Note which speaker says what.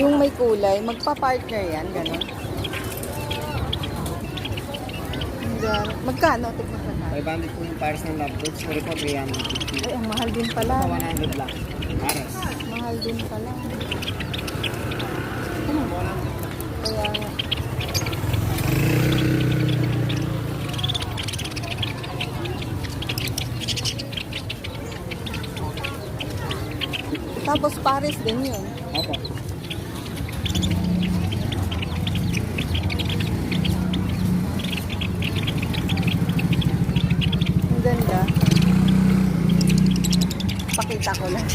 Speaker 1: Yung may kulay, magpa-partner yan, gano'n. Magkano? Tignan ka na.
Speaker 2: 500 po yung pares ng lovebirds. Sorry po, 350.
Speaker 1: Ay, ang mahal din pala.
Speaker 2: Ito, 100 lang. Pares.
Speaker 1: Mahal din pala. Ano? Kaya nga. Tapos pares din yun.
Speaker 2: Opo.
Speaker 1: Ang ganda. Pakita ko lang.